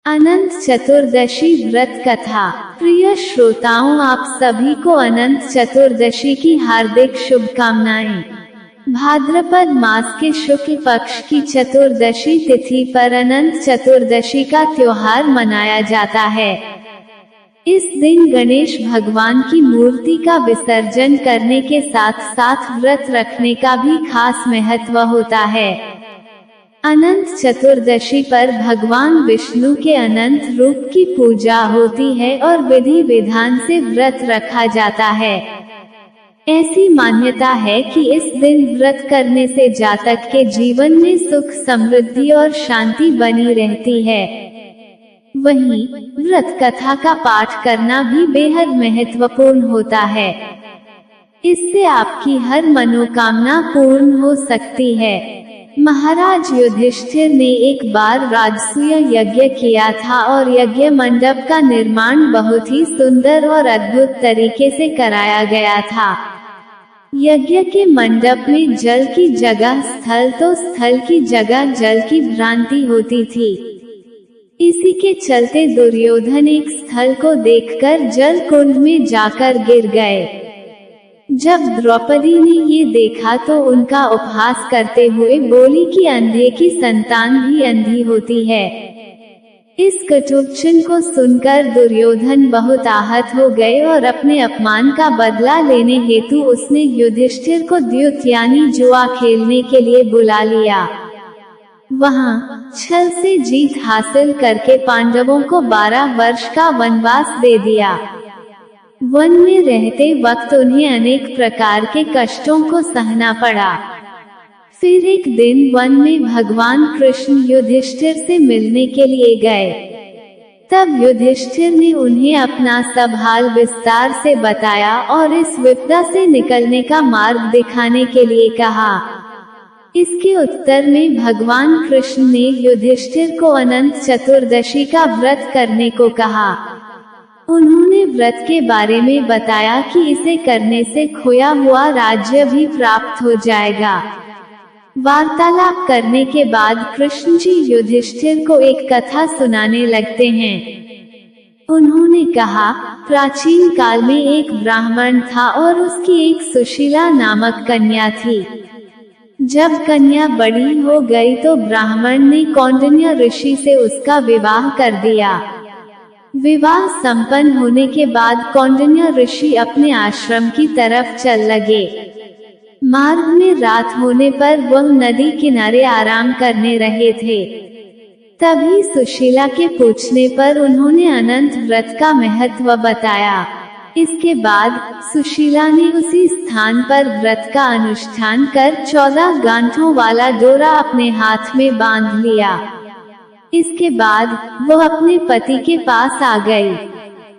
अनंत चतुर्दशी व्रत कथा। प्रिय श्रोताओं, आप सभी को अनंत चतुर्दशी की हार्दिक शुभकामनाएं। भाद्रपद मास के शुक्ल पक्ष की चतुर्दशी तिथि पर अनंत चतुर्दशी का त्योहार मनाया जाता है। इस दिन गणेश भगवान की मूर्ति का विसर्जन करने के साथ साथ व्रत रखने का भी खास महत्व होता है। अनंत चतुर्दशी पर भगवान विष्णु के अनंत रूप की पूजा होती है और विधि विधान से व्रत रखा जाता है। ऐसी मान्यता है कि इस दिन व्रत करने से जातक के जीवन में सुख, समृद्धि और शांति बनी रहती है। वहीं व्रत कथा का पाठ करना भी बेहद महत्वपूर्ण होता है। इससे आपकी हर मनोकामना पूर्ण हो सकती है। महाराज युधिष्ठिर ने एक बार राजसूय यज्ञ किया था और यज्ञ मंडप का निर्माण बहुत ही सुंदर और अद्भुत तरीके से कराया गया था। यज्ञ के मंडप में जल की जगह स्थल तो स्थल की जगह जल की भ्रांति होती थी। इसी के चलते दुर्योधन एक स्थल को देखकर जल कुंड में जाकर गिर गए। जब द्रौपदी ने ये देखा तो उनका उपहास करते हुए बोली कि अंधे की संतान भी अंधी होती है। इस कटुवचन को सुनकर दुर्योधन बहुत आहत हो गए और अपने अपमान का बदला लेने हेतु उसने युधिष्ठिर को द्यूत यानी जुआ खेलने के लिए बुला लिया। वहां छल से जीत हासिल करके पांडवों को 12 वर्ष का वनवास दे दिया। वन में रहते वक्त उन्हें अनेक प्रकार के कष्टों को सहना पड़ा। फिर एक दिन वन में भगवान कृष्ण युधिष्ठिर से मिलने के लिए गए। तब युधिष्ठिर ने उन्हें अपना सब हाल विस्तार से बताया और इस विपदा से निकलने का मार्ग दिखाने के लिए कहा। इसके उत्तर में भगवान कृष्ण ने युधिष्ठिर को अनंत चतुर्दशी का व्रत करने को कहा। उन्होंने व्रत के बारे में बताया कि इसे करने से खोया हुआ राज्य भी प्राप्त हो जाएगा। वार्तालाप करने के बाद कृष्ण जी युधिष्ठिर को एक कथा सुनाने लगते हैं। उन्होंने कहा, प्राचीन काल में एक ब्राह्मण था और उसकी एक सुशीला नामक कन्या थी। जब कन्या बड़ी हो गई तो ब्राह्मण ने कौंडिन्य ऋषि से उसका विवाह कर दिया। विवाह संपन्न होने के बाद कौंडिन्य ऋषि अपने आश्रम की तरफ चल लगे। मार्ग में रात होने पर वह नदी किनारे आराम करने रहे थे। तभी सुशीला के पूछने पर उन्होंने अनंत व्रत का महत्व बताया। इसके बाद सुशीला ने उसी स्थान पर व्रत का अनुष्ठान कर 14 गांठों वाला डोरा अपने हाथ में बांध लिया। इसके बाद वह अपने पति के पास आ गई।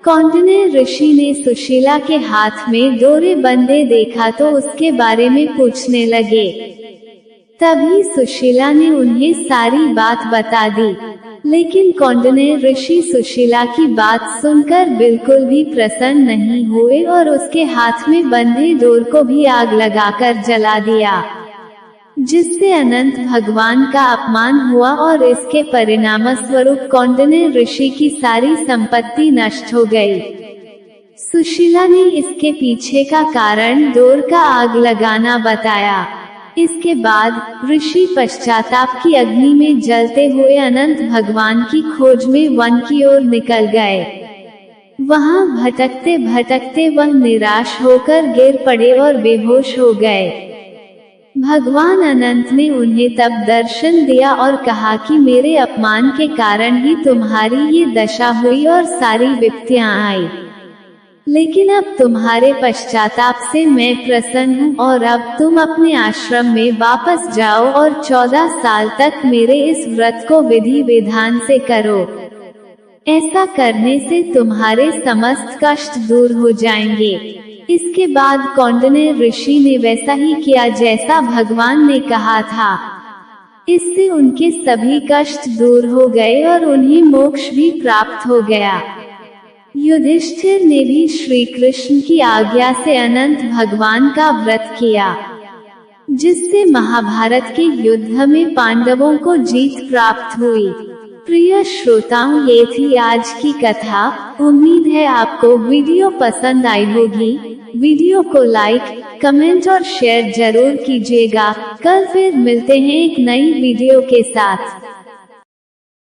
कौंडिन्य ऋषि ने सुशीला के हाथ में डोरे बंधे देखा तो उसके बारे में पूछने लगे। तभी सुशीला ने उन्हें सारी बात बता दी, लेकिन कौंडिन्य ऋषि सुशीला की बात सुनकर बिल्कुल भी प्रसन्न नहीं हुए और उसके हाथ में बंधे डोर को भी आग लगाकर जला दिया, जिससे अनंत भगवान का अपमान हुआ और इसके परिणाम स्वरूप कौंडिन्य ऋषि की सारी संपत्ति नष्ट हो गई। सुशीला ने इसके पीछे का कारण डोर का आग लगाना बताया। इसके बाद ऋषि पश्चाताप की अग्नि में जलते हुए अनंत भगवान की खोज में वन की ओर निकल गए। वहां भटकते भटकते वह निराश होकर गिर पड़े और बेहोश हो गए। भगवान अनंत ने उन्हें तब दर्शन दिया और कहा कि मेरे अपमान के कारण ही तुम्हारी ये दशा हुई और सारी विपत्तियां आई, लेकिन अब तुम्हारे पश्चाताप से मैं प्रसन्न हूँ और अब तुम अपने आश्रम में वापस जाओ और 14 साल तक मेरे इस व्रत को विधि विधान से करो। ऐसा करने से तुम्हारे समस्त कष्ट दूर हो जाएंगे। इसके बाद कौंडिन्य ऋषि ने वैसा ही किया जैसा भगवान ने कहा था। इससे उनके सभी कष्ट दूर हो गए और उन्हें मोक्ष भी प्राप्त हो गया। युधिष्ठिर ने भी श्री कृष्ण की आज्ञा से अनंत भगवान का व्रत किया, जिससे महाभारत के युद्ध में पांडवों को जीत प्राप्त हुई। प्रिय श्रोताओं, ये थी आज की कथा। उम्मीद है आपको वीडियो पसंद आई होगी। वीडियो को लाइक, कमेंट और शेयर जरूर कीजिएगा। कल फिर मिलते हैं एक नई वीडियो के साथ।